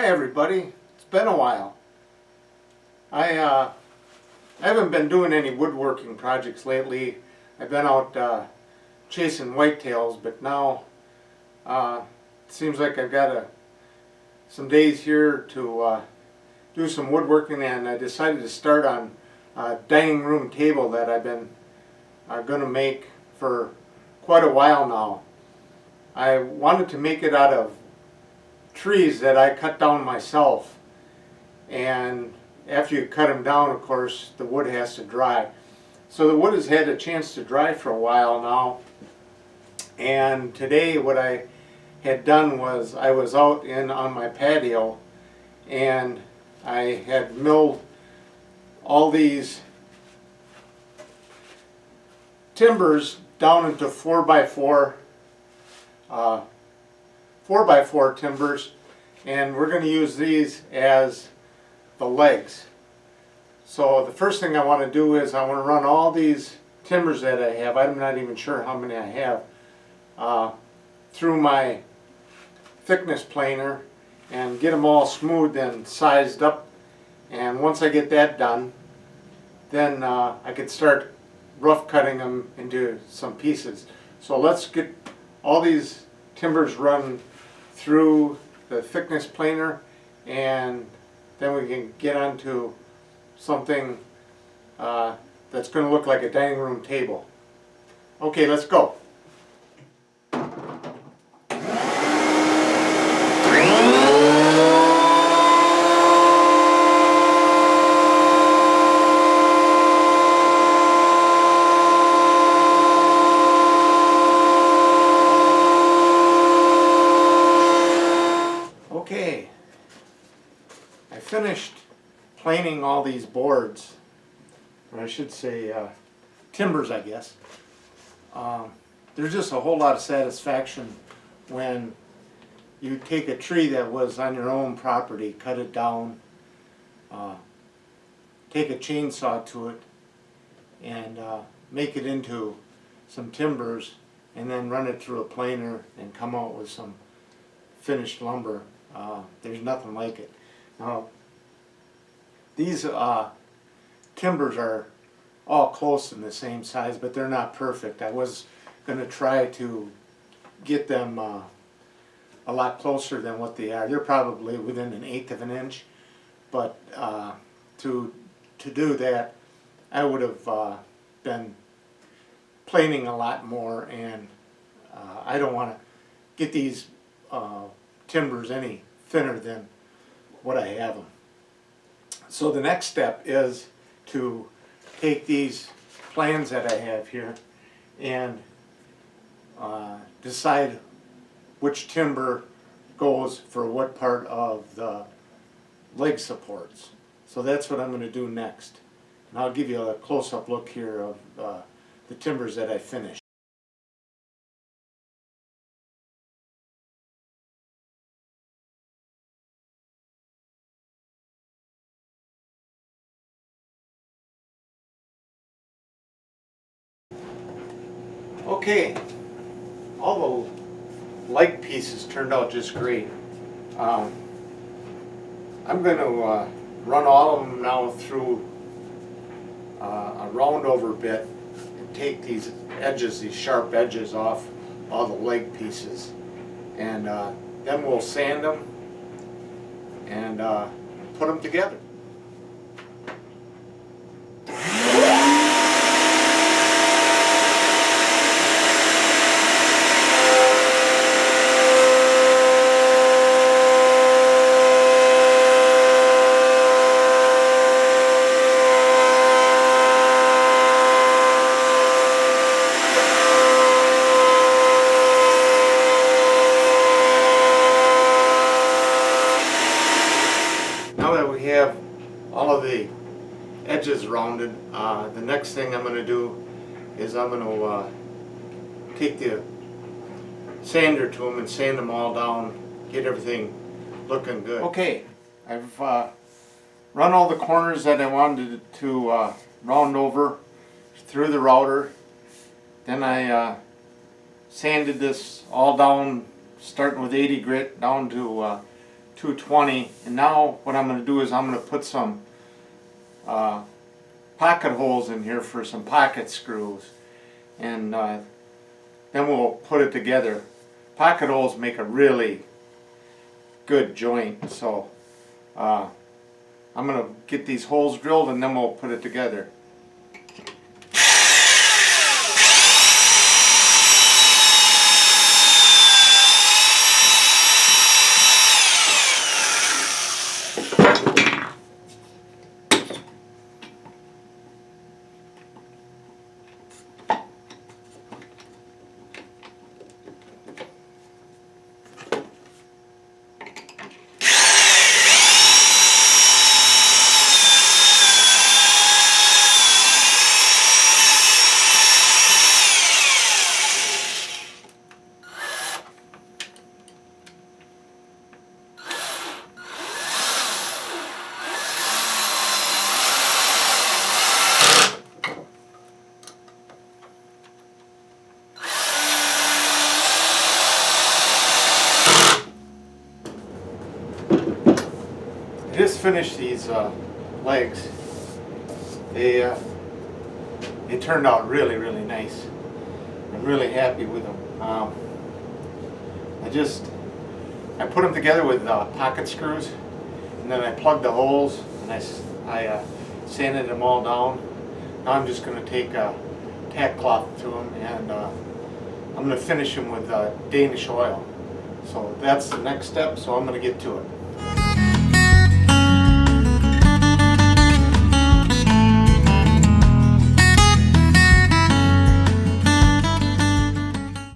everybody, it's been a while. I haven't been doing any woodworking projects lately. I've been out chasing whitetails, but now it seems like I've got some days here to do some woodworking, and I decided to start on a dining room table that I've been going to make for quite a while now. I wanted to make it out of trees that I cut down myself, and after you cut them down, of course, the wood has to dry. So the wood has had a chance to dry for a while now, and today what I had done was I was out on my patio, and I had milled all these timbers down into 4x4 timbers, and we're going to use these as the legs. So the first thing I want to do is I want to run all these timbers that I have, I'm not even sure how many I have, through my thickness planer and get them all smoothed and sized up. And once I get that done, then I could start rough cutting them into some pieces. So let's get all these timbers run through the thickness planer, and then we can get onto something that's going to look like a dining room table. Okay, let's go. Okay, I finished planing all these boards, or I should say timbers, I guess. There's just a whole lot of satisfaction when you take a tree that was on your own property, cut it down, take a chainsaw to it, and make it into some timbers, and then run it through a planer and come out with some finished lumber. There's nothing like it. Now, these timbers are all close in the same size, but they're not perfect. I was going to try to get them a lot closer than what they are. They're probably within 1/8 of an inch, but to do that, I would have been planing a lot more, and I don't want to get these timbers any thinner than what I have them. So the next step is to take these plans that I have here and decide which timber goes for what part of the leg supports. So that's what I'm going to do next. And I'll give you a close-up look here of the timbers that I finished. Okay, all the leg pieces turned out just great. I'm going to run all of them now through a round over bit and take these edges, these sharp edges off all the leg pieces, and then we'll sand them and put them together. Now that we have all of the edges rounded, the next thing I'm going to do is I'm going to take the sander to them and sand them all down, get everything looking good. Okay, I've run all the corners that I wanted to round over through the router. Then I sanded this all down, starting with 80 grit down to 220, and now what I'm going to do is I'm going to put some pocket holes in here for some pocket screws, and then we'll put it together. Pocket holes make a really good joint, so I'm going to get these holes drilled and then we'll put it together. Just finished these legs. They turned out really nice. I'm really happy with them. I put them together with pocket screws, and then I plugged the holes, and I sanded them all down. Now I'm just going to take a tack cloth to them, and I'm going to finish them with Danish oil. So that's the next step, so I'm going to get to it.